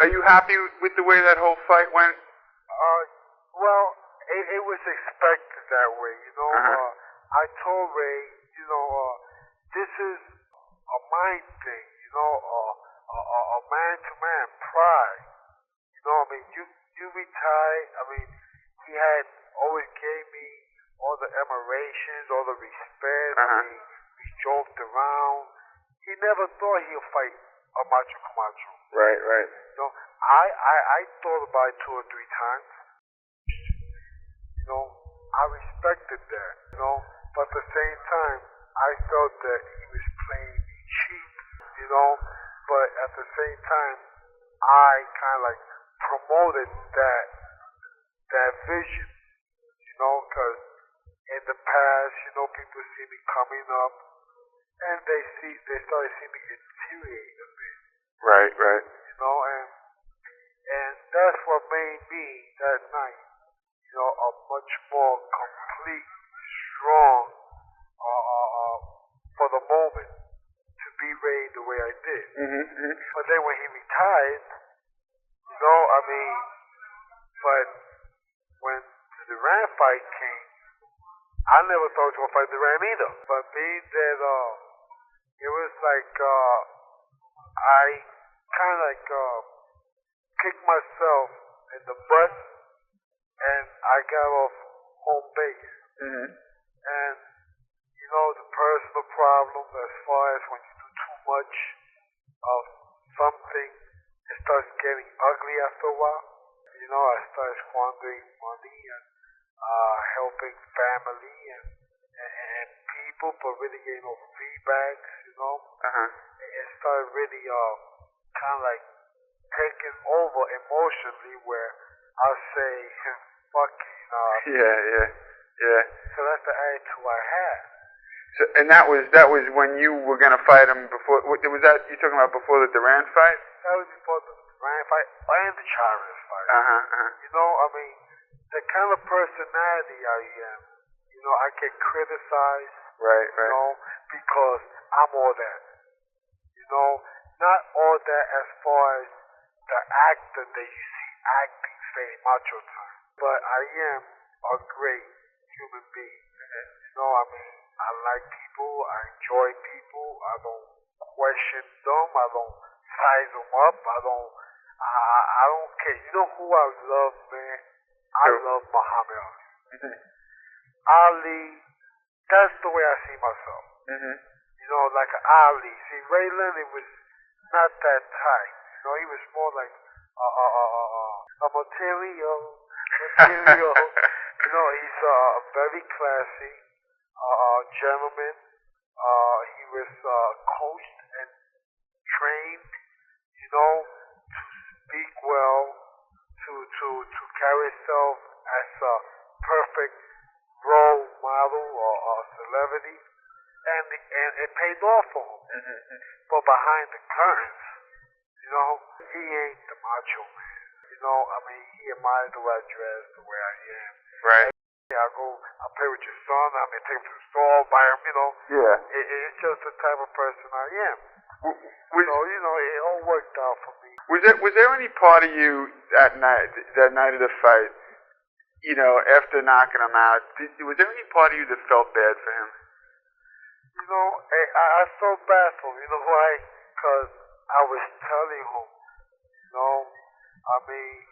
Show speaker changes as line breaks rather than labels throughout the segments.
Are you happy with the way that whole fight went?
Well, it was expected that way, you know. I told Ray, you know, this is a mind thing, you know, a man-to-man pride. You know, I mean, you retired. I mean, he had always gave me all the admirations, all the respect. I mean, we joked around. He never thought he'd fight a Macho Camacho.
Right.
You know, I thought about it 2 or 3 times. You know, I respected that. You know, but at the same time, I felt that he was playing me cheap. You know, but at the same time, I kind of like promoted that vision. You know, because in the past, you know, people see me coming up, and they started seeing me deteriorate a bit.
Right.
You know, and that's what made me that night, you know, a much more complete, strong, for the moment, to be raised the way I did. But then when he retired, you know, I mean, but when the Duran fight came, I never thought he was going to fight Duran either. But being that, it was like, I kind of like kicked myself in the butt, and I got off home base. And, you know, the personal problems as far as when you do too much of something, it starts getting ugly after a while. You know, I started squandering money and helping family and people, but really getting no feedbacks, you know. It started really kind of like taking over emotionally, where I'll say, fuck you,
Yeah.
So that's the attitude I had.
So, and that was when you were gonna fight him before. Was that you talking about before the Duran fight?
That was before the Duran fight and the Chavez fight. You know, I mean, the kind of personality I am, you know, I get criticized.
Right.
You know, because I'm all that. You know, not all that as far as the actor that you see acting, say, macho time. But I am a great human being. You know, I mean, I like people, I enjoy people, I don't question them, I don't size them up, I don't care. You know who I love, man? I love Muhammad Ali. Ali, that's the way I see myself. You know, like an Ali. See, Ray Leonard was not that type. You know, he was more like a material. You know, he's very classy, gentleman. He was coached and trained, you know, to speak well, to carry himself as a perfect role model or celebrity, and it paid off for him. But behind the curtains, you know, he ain't the macho man. You know, I mean, he admired the way I dress, the way I am.
Right.
I play with your son, I may take him to the store, buy him, you know.
Yeah.
It's just the type of person I am. So, you know, it all worked out for me.
Was there any part of you that night of the fight, you know, after knocking him out, was there any part of you that felt bad for him?
You know, I felt bad for him. You know why? Because I was telling him, you know, I mean,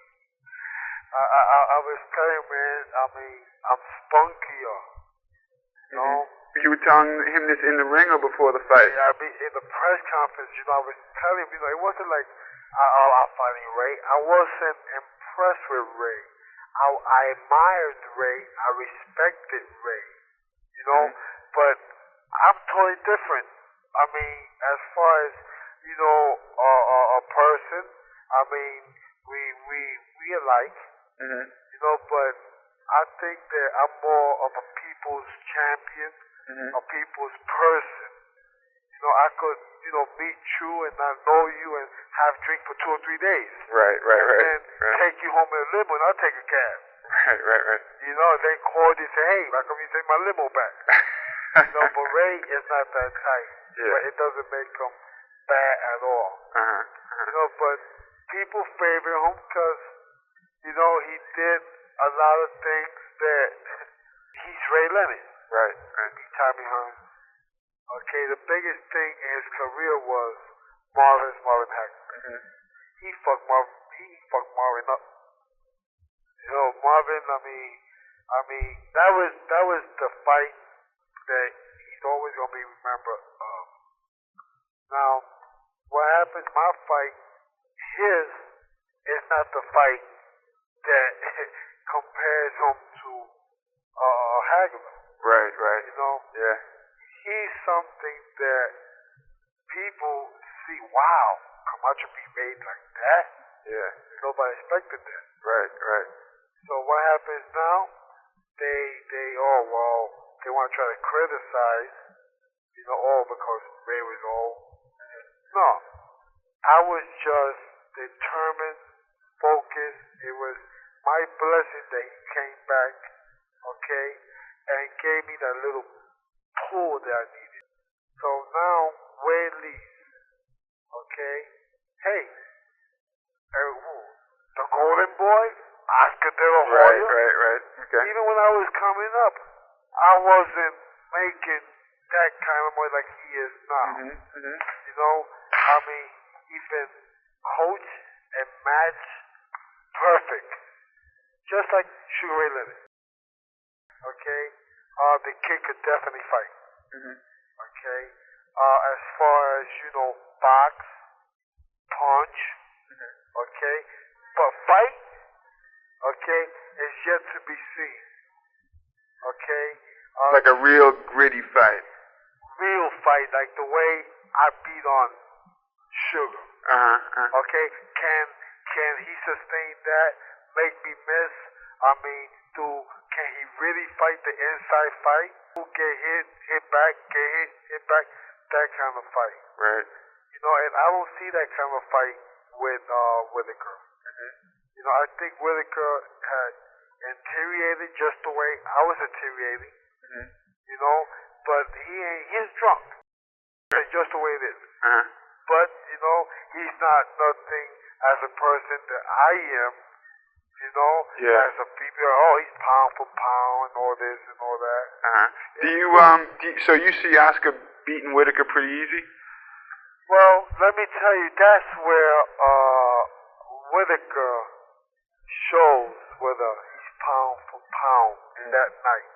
I was telling him, man, I mean, I'm spunkier. You know?
You were telling him this in the ring or before the fight?
Yeah, I mean, in the press conference, you know, I was telling him, you know, it wasn't like I'm fighting Ray. I wasn't impressed with Ray. I admired Ray. I respected Ray. You know? But I'm totally different. I mean, as far as, you know, a person, I mean, we alike. You know, but I think that I'm more of a people's champion, a people's person. You know, I could, you know, meet you and not know you and have drink for 2 or 3 days.
Right.
And then take you home in a limo and I'll take a cab.
Right.
You know, and they call you and say, hey, how come you take my limo back? You know, but Ray is not that type.
Yeah.
But it doesn't make him bad at all. You know, but people favor him because, he did a lot of things that he's Ray Leonard.
Right.
He taught me how. Okay, the biggest thing in his career was Marvin Hagler. He fucked Marvin up. Marvin, I mean, that was the fight that he's always gonna be remembered of. Now, what happens? My fight, his is not the fight that compares him to Hagler.
Right. Yeah.
He's something that people see. Wow, Camacho be made like that.
Yeah.
Nobody expected that.
Right.
So what happens now? They want to try to criticize, because Ray was old. No, I was just determined, focused. It was my blessing that he came back, okay, and gave me that little pull that I needed. So now Ray leaves, okay. Hey, the Golden Boy, Oscar De La Hoya.
Right. Okay.
Even when I was coming up, I wasn't making that kind of money like he is now. He's been coach and match perfect, just like Sugar Ray Leonard. Okay, the kid could definitely fight. Okay, as far as box, punch. Okay, but fight. Okay, is yet to be seen. Okay,
like a real gritty fight.
Real fight, like the way I beat on Sugar. Okay, can he sustain that? Make me miss? Can he really fight the inside fight? Who get hit back, hit back? That kind of fight.
Right.
And I don't see that kind of fight with Whitaker. I think Whitaker had deteriorated just the way I was deteriorating. But he's drunk. That's just the way it is. But, he's not nothing as a person that I am,
Yeah.
as a people, he's pound for pound and all this and all that.
So you see Oscar beating Whitaker pretty easy?
Well, let me tell you, that's where Whitaker shows whether he's pound for pound that night.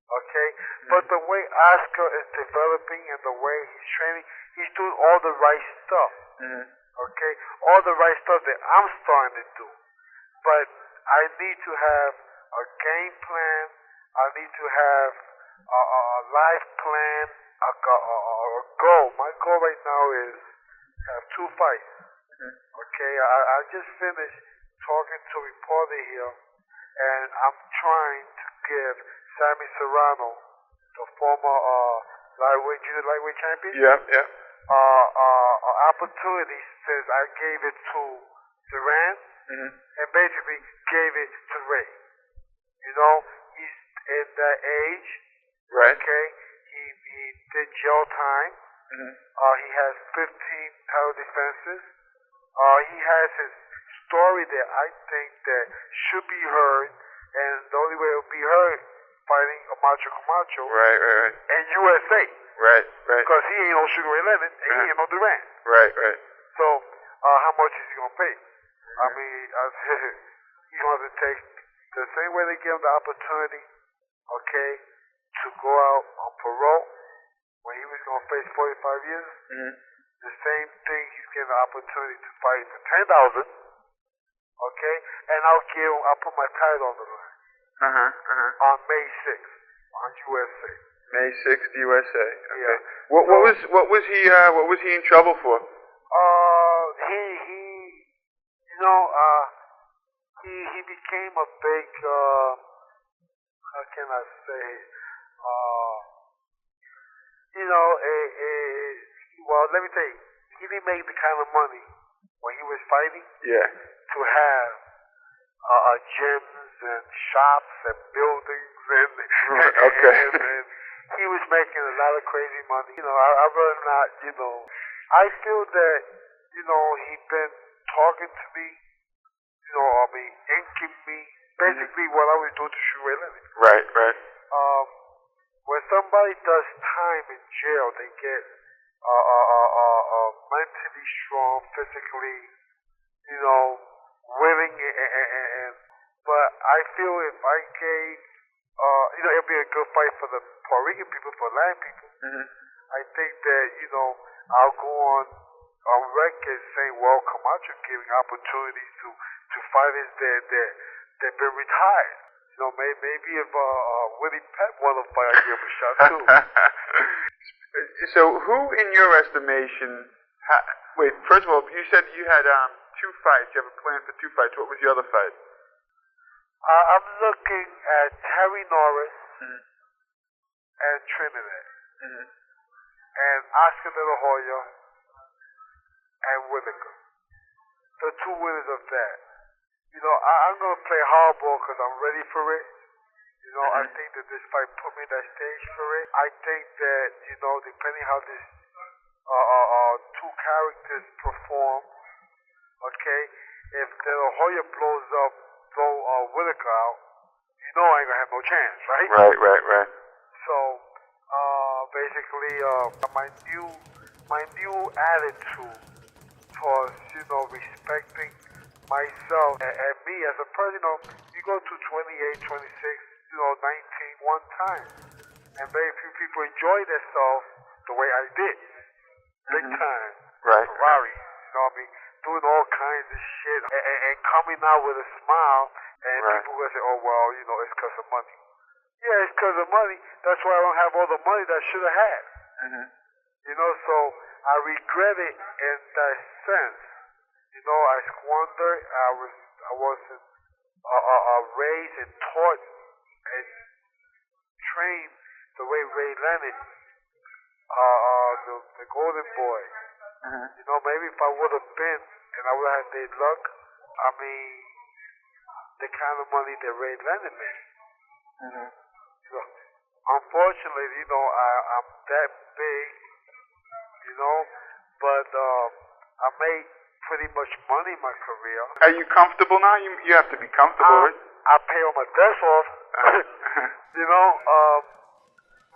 Okay? But the way Oscar is developing and the way he's training, he's doing all the right stuff. Okay? All the right stuff that I'm starting to do. But I need to have a game plan. I need to have a life plan, a goal. My goal right now is have 2 fights. Okay? I just finished talking to a reporter here, and I'm trying to give Sammy Serrano, the former junior lightweight champion, an opportunity since I gave it to Duran, and basically gave it to Ray. He's in that age.
Right.
Okay. He did jail time. He has 15 title defenses. He has his story that I think that should be heard, and the only way it will be heard fighting Macho Camacho.
Right.
And USA.
Right.
Because he ain't no Sugar Ray Leonard and he ain't no Duran.
Right.
So how much is he gonna pay? He's gonna have to take the same way they gave him the opportunity, okay, to go out on parole when he was gonna face 45 years. The same thing, he's getting the opportunity to fight for 10,000, okay, and I'll put my title on the line on May 6th on USA.
May 6th, USA. Okay.
Yeah.
What was he in trouble for?
He became a big how can I say well, let me tell you, he didn't make the kind of money when he was fighting to have gyms and shops and buildings and he was making a lot of crazy money. I rather not, I feel that, he's been talking to me, inking me, basically what I was doing to Sugar Ray Leonard.
Right, right.
When somebody does time in jail, they get mentally strong, physically, willing, but I feel if I gave, it'll be a good fight for the Puerto Rican people, for land people. I think that, I'll go on record saying, well, Camacho giving opportunities to fighters that been retired. Maybe if Willie Pep want to fight, I'll give him a shot too.
So, who, in your estimation, wait, first of all, you said you had 2 fights. You have a plan for 2 fights. What was the other fight?
I'm looking at Terry Norris and Trinidad. And Oscar de la Hoya and Whitaker. The 2 winners of that. I'm going to play hardball because I'm ready for it. I think that this fight put me in that stage for it. I think that, depending how this 2 characters perform, okay, if De La Hoya blows Whitaker out, I ain't going to have no chance, right?
Right.
So, basically, my new attitude towards, respecting myself and me as a person, you go to 28, 26, 19 one time, and very few people enjoy themselves the way I did. Big time.
Right.
Ferrari, doing all kinds of shit and coming out with a smile, and people will say, oh, well, it's because of money. Yeah, it's because of money. That's why I don't have all the money that I should have had. So I regret it in that sense. I squandered. I wasn't raised and taught and trained the way Ray Leonard, the golden boy. Maybe if I would have been and I would have had their luck, the kind of money that Ray Leonard made. Unfortunately, I'm that big, but I made pretty much money in my career.
Are you comfortable now? You have to be comfortable, right?
I pay all my debts off.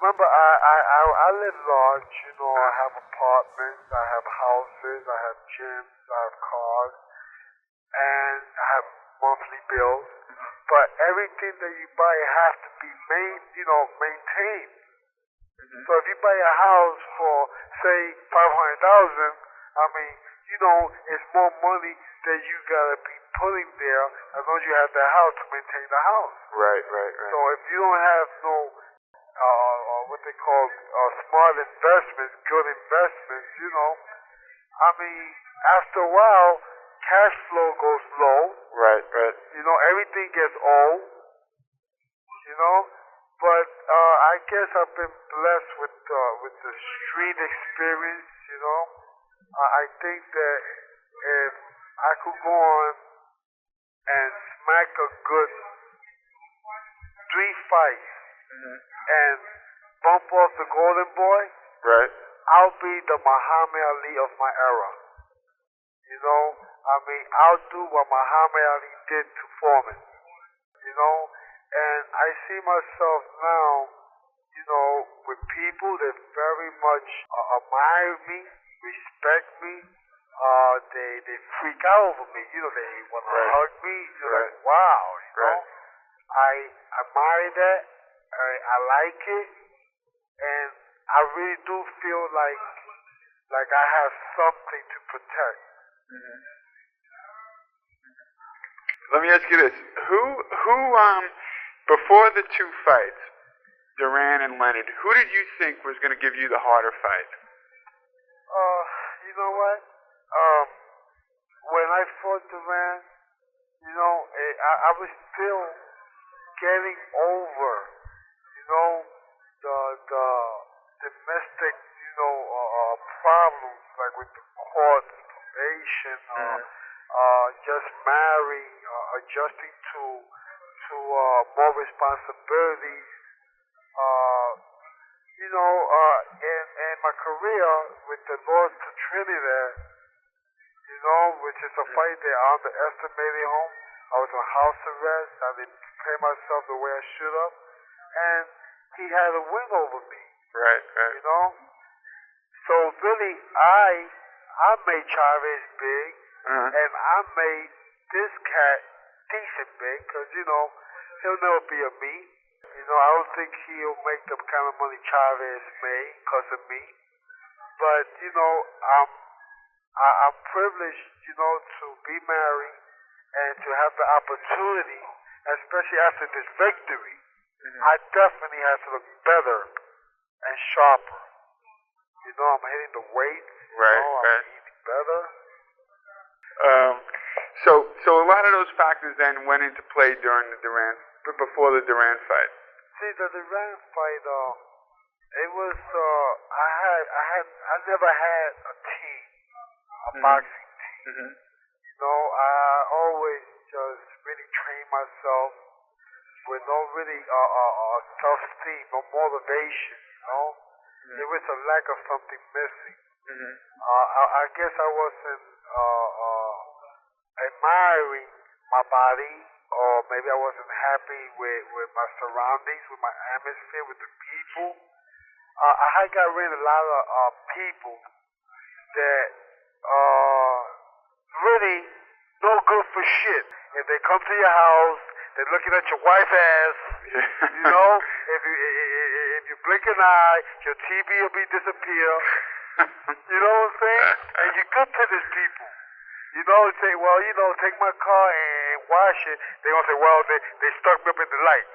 Remember, I live large. I have apartments, I have houses, I have gyms, I have cars, and I have monthly bills. But everything that you buy has to be maintained. So if you buy a house for, say, $500,000, it's more money that you gotta be putting there as long as you have that house to maintain the house. Right. So if you don't have no, what they call smart investments, good investments, after a while, cash flow goes low. Right. Everything gets old. But I guess I've been blessed with the street experience. I think that if I could go on and smack a good 3 fights and bump off the golden boy, I'll be the Muhammad Ali of my era. I'll do what Muhammad Ali did to Foreman. And I see myself now, with people that very much admire me, respect me. They freak out over me. They want to hug me. Like, wow, I admire that. I like it, and I really do feel like I have something to protect.
Let me ask you this: Who before the 2 fights, Duran and Leonard, who did you think was going to give you the harder fight?
You know what? When I fought Duran, I was still getting over, the domestic, problems like with the court, probation, just marrying, adjusting to more responsibilities. In my career with the loss to Trinidad, which is a fight they underestimated him. I was on house arrest. I didn't play myself the way I should have. And he had a win over me.
Right.
So really, I made Chavez big, and I made this cat decent big, because, he'll never be a me. I don't think he'll make the kind of money Chavez made because of me. But, I'm privileged, to be married and to have the opportunity, especially after this victory. I definitely have to look better and sharper. I'm hitting the weights. I'm eating better.
So a lot of those factors then went into play before the Duran fight.
See, the Duran fight, it was, I never had a team, a boxing team. I always just really trained myself with no really self-esteem, no motivation, There was a lack of something missing. I guess I wasn't admiring my body, or maybe I wasn't happy with my surroundings, with my atmosphere, with the people. I had got rid of a lot of people that really no good for shit. If they come to your house, they're looking at your wife's ass. If you blink an eye, your TV will be disappear. You know what I'm saying? And you're good to these people. Say, well, take my car and wash it. They're going to say, well, they stuck me up in the light.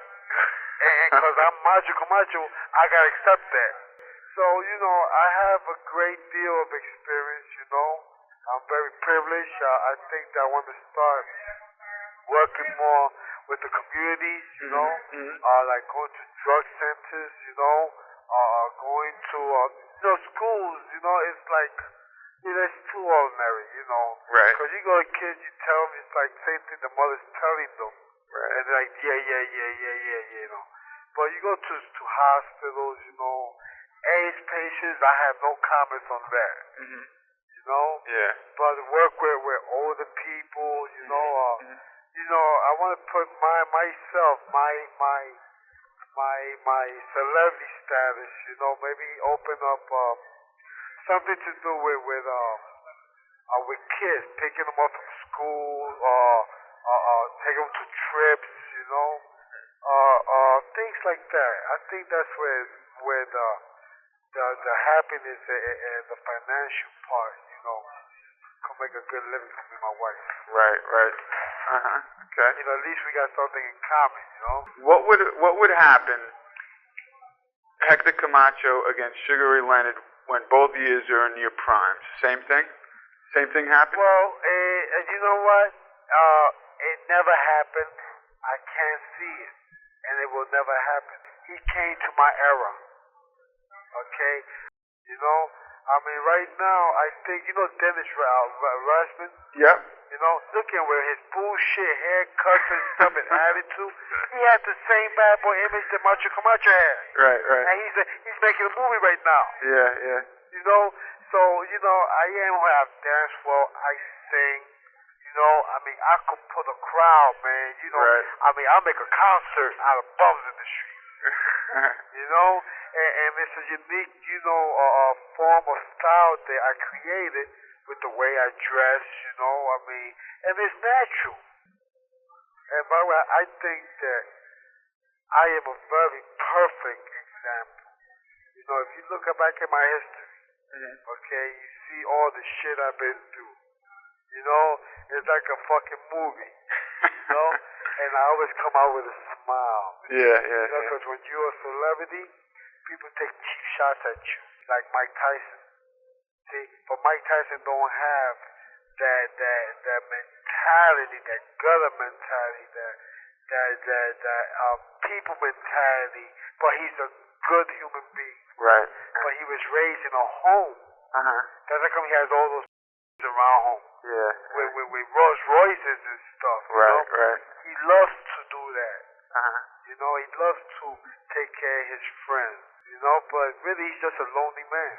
And because I'm Macho Camacho, I got to accept that. So, I have a great deal of experience, I'm very privileged. I think that I want to start working more with the communities, like going to drug centers, going to, schools, it's like, it's too ordinary,
Right.
Because you go to kids, you tell them, it's like same thing the mother's telling them.
Right.
And they're like, yeah. But you go to hospitals, AIDS patients, I have no comments on that.
Yeah.
But work with older people, I want to put myself, my celebrity status, maybe open up something to do with kids, taking them off from school, taking them to trips, things like that. I think that's where the happiness and the financial part, can make a good living for me and my wife.
Right. Okay.
At least we got something in common,
What would happen, Hector Camacho against Sugar Ray Leonard, when both years are in your primes? Same thing? Same thing happened?
Well, you know what? It never happened. I can't see it. And it will never happen. He came to my era. Okay? Right now, I think, Dennis Rodman?
Yep.
Look at where his bullshit haircuts and stuff and attitude. He had the same bad boy image that Macho Camacho had.
Right.
And he's making a movie right now.
Yeah.
So, I am who I dance well, I sing, I could put a crowd, man,
Right.
I'll make a concert out of bums in the street, and it's a unique, form of style that I created with the way I dress, and it's natural. And by the way, I think that I am a very perfect example. If you look back at my history, okay, you see all the shit I've been through. It's like a fucking movie. And I always come out with a smile.
Yeah.
Because when you're a celebrity, people take cheap shots at you, like Mike Tyson. See, but Mike Tyson don't have that mentality, that gutter mentality, that people mentality. But he's a good human being.
Right.
But he was raised in a home. That's how come he has all those around home.
Yeah.
With Rolls Royces and stuff.
Right.
He loves to do that. He loves to take care of his friends. But really, he's just a lonely man.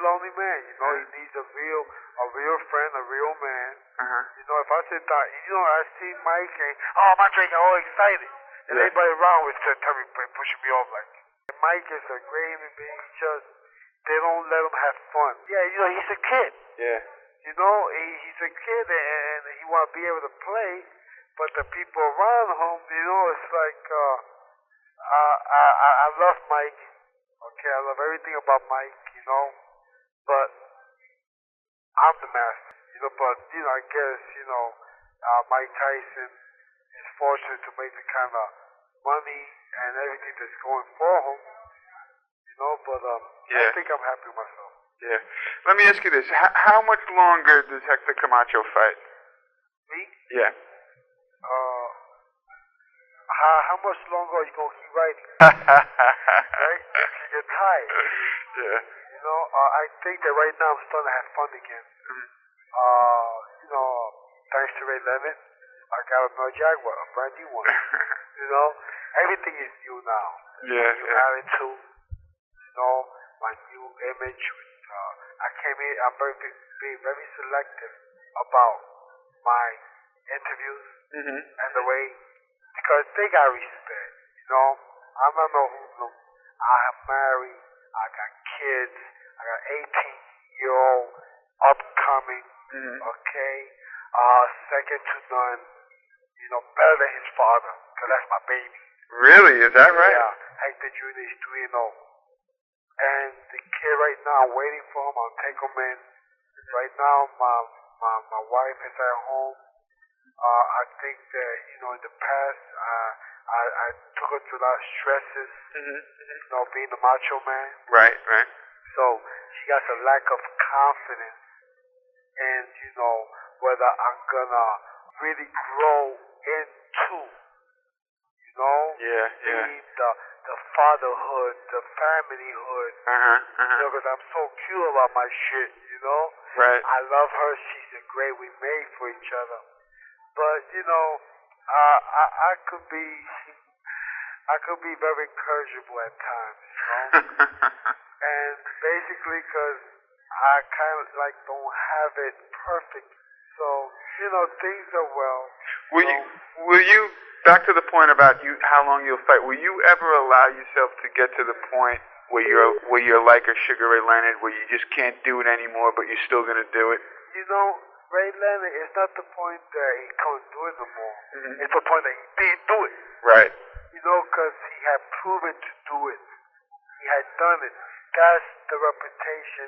lonely man. You know, he needs a real friend, a real man. You know, if I sit down, you know, I see Mike and I'm drinking, all excited, and everybody around was just pushing me off like. Mike is a great human being. Just they don't let him have fun. Yeah, you know, he's a kid.
Yeah.
You know, he's a kid and he want to be able to play, but the people around him, you know, it's like I love Mike. Okay, I love everything about Mike. You know, but I'm the master. You know, but you know, I guess you know, Mike Tyson is fortunate to make the kind of money and everything that's going for him. You know, but I think I'm happy with myself.
Yeah. Let me ask you this: how much longer does Hector Camacho fight?
Me?
Yeah.
How much longer are you gonna keep writing? Right? You get tired.
Yeah.
You know, I think that right now I'm starting to have fun again. You know, thanks to Ray Leonard, I got a Jaguar, a brand new one. You know, everything is new now.
Yeah.
New attitude. You know, my new image. I came in. I'm being very selective about my interviews and the way, because they got respect. You know, I'm not no hoodlum. I am married. I got kids. I got 18-year-old upcoming. Okay, second to none. You know, better than his father, because that's my baby.
Really? Is that right?
Yeah, Hector Jr. is 3-0. And the kid right now, I'm waiting for him. I'll take him in. Right now, my wife is at home. I think that, you know, in the past, I took her through a lot of stresses, you know, being the macho man.
Right, right.
So she got a lack of confidence in, you know, whether I'm gonna really grow into, you know, being the fatherhood, the familyhood, you know, because I'm so cute about my shit, you know.
Right.
I love her. She's a great. We made for each other. But you know, I could be very incorrigible at times, you know. And basically, because I kind of like don't have it perfect, so you know, things are well.
Will you? Back to the point about you, how long you'll fight. Will you ever allow yourself to get to the point where you're like a Sugar Ray Leonard, where you just can't do it anymore, but you're still gonna do it?
You know, Ray Leonard is not the point that he can't do it no more. It's the point that he didn't do it.
Right.
You know, because he had proven to do it. He had done it. That's the reputation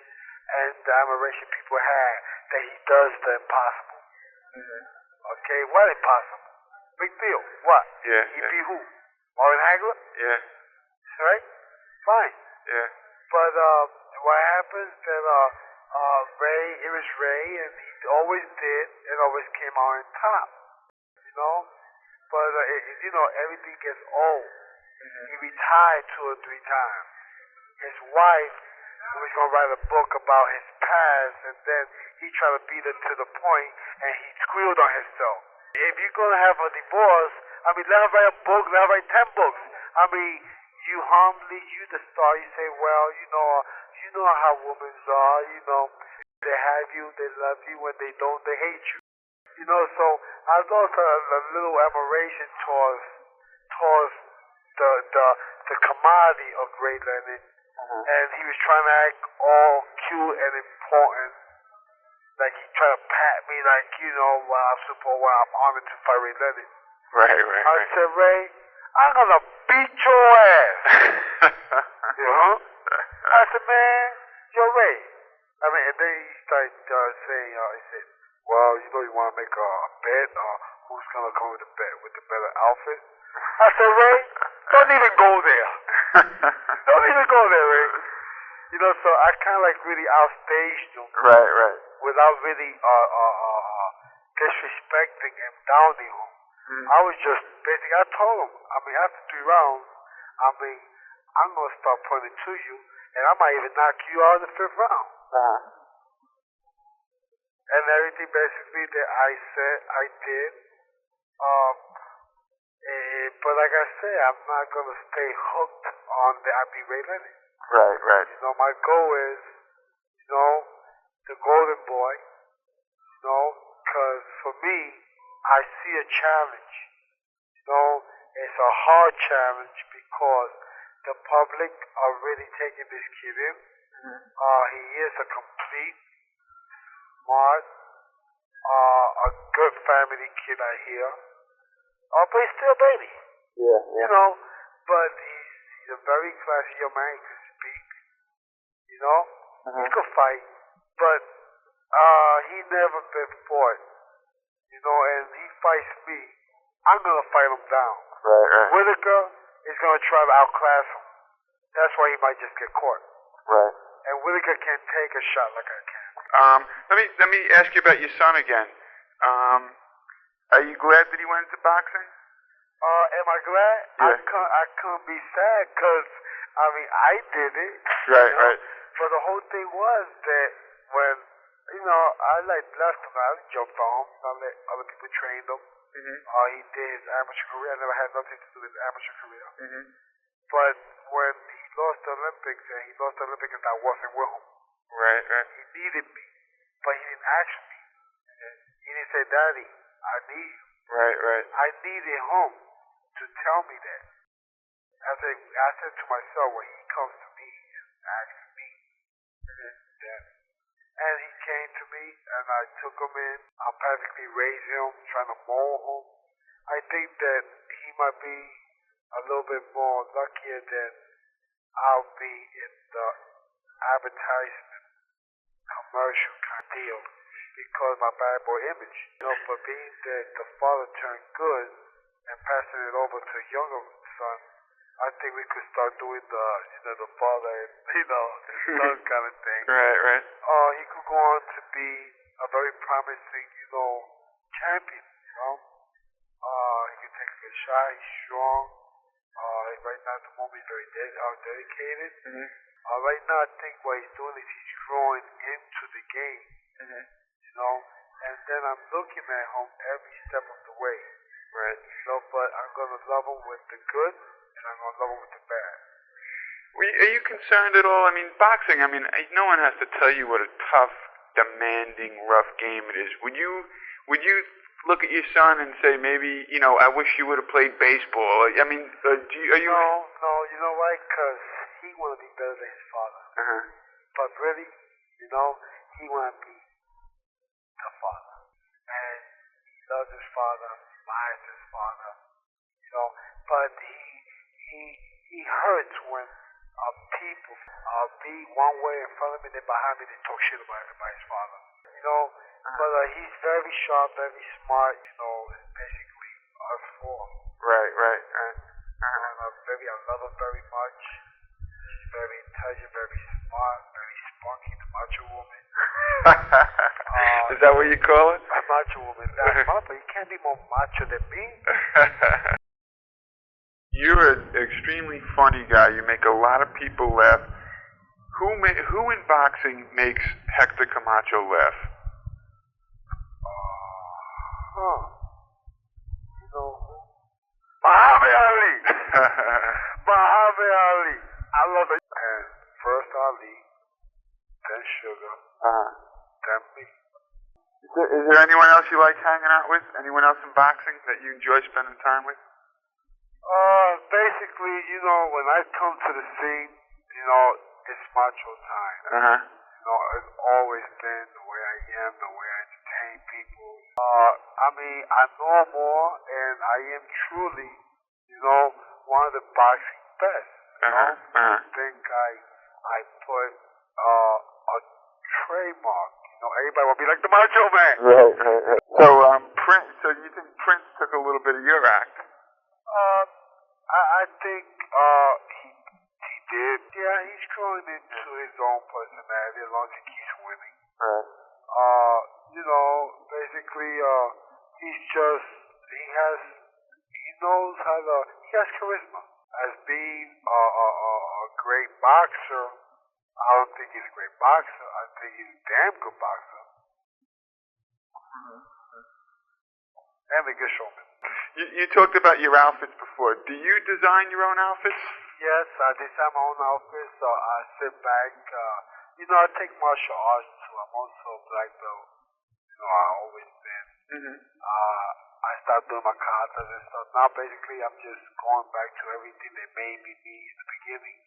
and the admiration people had, that he does the impossible. Okay, what impossible? Big deal. What?
Yeah.
He beat who? Marvin Hagler?
Yeah.
Right? Fine.
Yeah.
But what happens that Ray, it was Ray, and he always did, and always came out on top. You know? But, you know, everything gets old. He retired 2 or 3 times. His wife was going to write a book about his past, and then he tried to beat her to the point, and he squealed on himself. If you're going to have a divorce, I mean, let her write a book, let her write 10 books. I mean, you humbly, you the star, you say, well, you know how women are, you know, they have you, they love you, when they don't, they hate you. You know, so I lost a little admiration towards the commodity of Ray Leonard, and he was trying to act all cute and important. Like he tried to pat me, like, you know, I'm honored to fight Ray Leonard.
Right.
I said, Ray, I'm gonna beat your ass. You know? I said, man, yo, Ray. I mean, and then he started saying, he said, well, you know, you want to make a bet, who's gonna come with the better outfit? I said, Ray, don't even go there. Don't even go there, Ray. You know, so I kind of like really outstaged him.
Right.
Without really disrespecting and downing him. I was just basically, I told him, I mean, after 3 rounds, I mean, I'm going to start pointing to you, and I might even knock you out in the 5th round. And everything basically that I said, I did. But like I said, I'm not going to stay hooked on the I beat Ray Leonard.
Right.
You know, my goal is, you know, the golden boy, you know, because for me, I see a challenge. You know, it's a hard challenge because the public are really taking this kid in. He is a complete, smart, a good family kid, I hear. But he's still a baby.
Yeah.
You know, but he's a very classy young man. He can speak. You know, he could fight, but he never been fought. You know, and he fights me. I'm gonna fight him down.
Right.
Whitaker is gonna try to outclass him. That's why he might just get caught.
Right.
And Whitaker can't take a shot like I can.
Let me ask you about your son again. Are you glad that he went into boxing?
Am I glad?
Yeah.
I can't be sad because, I mean, I did it.
Right,
you know?
right.
But the whole thing was that when, you know, I left him, I jumped on him, I let other people train him. He did his amateur career. I never had nothing to do with his amateur career. But when he lost the Olympics, and he lost the Olympics and I wasn't with him.
Right.
He needed me, but he didn't ask me. He didn't say, Daddy, I need you.
Right.
I needed him to tell me that. I said to myself, when he comes to me and asks me, and he came to me and I took him in. I practically raised him, trying to mold him. I think that he might be a little bit more luckier than I'll be in the advertisement commercial kind of deal because my bad boy image. You know, but being that the father turned good and passing it over to a younger son, I think we could start doing the father and, the son kind of thing.
Right.
He could go on to be a very promising, champion, he can take a good shot, he's strong. Right now at the moment he's very dedicated. Right now I think what he's doing is he's growing into the game, and then I'm looking at him every step of the way.
Right.
But I'm going to love him with the good, and I'm going to love him with the bad.
Are you concerned at all? I mean, boxing, no one has to tell you what a tough, demanding, rough game it is. Would you look at your son and say maybe, I wish you would have played baseball? I mean, are you...
No, you know why? Because he want to be better than his father. But really, he want to be the father. And he loves his father, admires his father, but he hurts when people be one way in front of me, then behind me they talk shit about his father. But he's very sharp, very smart. Basically us four.
Right.
I love him very much. He's very intelligent, very smart, very spunky. The macho woman.
Is that what you call it?
A macho woman. Mother, you can't be more macho than me.
You're an extremely funny guy. You make a lot of people laugh. Who in boxing makes Hector Camacho laugh?
Muhammad Ali. Muhammad Ali. I love it. And first Ali, then Sugar, then me.
Is there anyone else you like hanging out with? Anyone else in boxing that you enjoy spending time with?
Basically, when I come to the scene, it's macho time. It's always been the way I am, the way I entertain people. I know more, and I am truly, one of the boxing best. I think I put a trademark. Everybody want to be like the Macho Man.
Right. So, Prince. So you think Prince took a little bit of your act?
I think he did. Yeah, he's growing into his own personality as long as he keeps winning.
Right.
Basically, he knows how to, he has charisma. As being a great boxer, I don't think he's a great boxer. I think he's a damn good boxer. And a good showman.
You talked about your outfits before. Do you design your own outfits?
Yes, I design my own outfits. So I sit back, You know, I take martial arts too. I'm also black belt. You know, I always been. I started doing my katas and stuff. Now basically I'm just going back to everything that made me me in the beginning.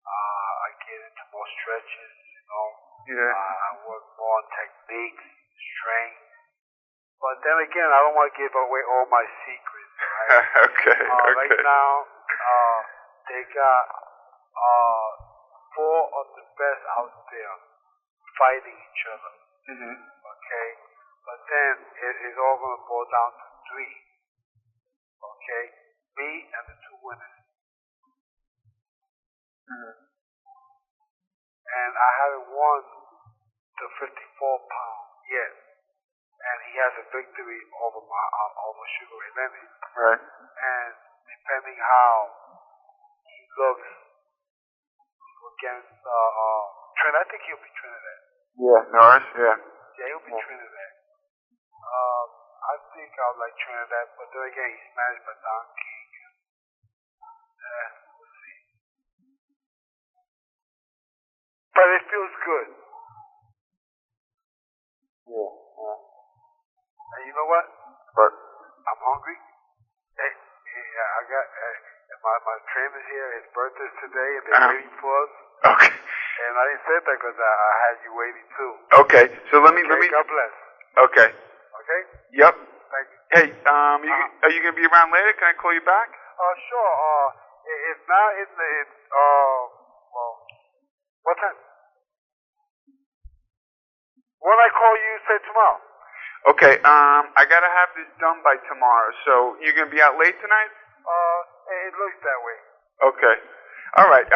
I get into more stretches, you know.
Yeah.
I work more on techniques, strength. But then again, I don't want to give away all my secrets, right?
Okay.
Right now, they got 4 of the best out there fighting each other. Okay? But then it is all going to boil down to 3. Okay? Me and the 2 winners. And I haven't won the 54-pound yet. And he has a victory over Sugar Ray Leonard.
Right.
And depending how he looks against Trinidad, I think he'll be Trinidad.
Yeah, Norris, yeah.
Yeah, he'll be Trinidad. I think I would like Trinidad, but then again, he's managed by Don King. We'll see. But it feels good.
Yeah.
And you know what?
But
I'm hungry. Hey, I got my trainer's here. His birthday's today, and they're waiting for us.
okay.
And I didn't say that because I had you waiting too.
Okay. So let me.
God bless.
Okay.
Okay.
Yep.
Thank you.
Hey, are you gonna be around later? Can I call you back?
Sure. If not, well, what time? When I call you, say tomorrow.
Okay. I gotta have this done by tomorrow. So you're gonna be out late tonight?
It looks that way.
Okay. All right.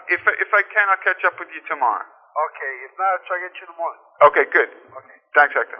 If I can, I'll catch up with you tomorrow.
Okay. If not, I'll try to get you in the morning.
Okay. Good.
Okay.
Thanks, Hector.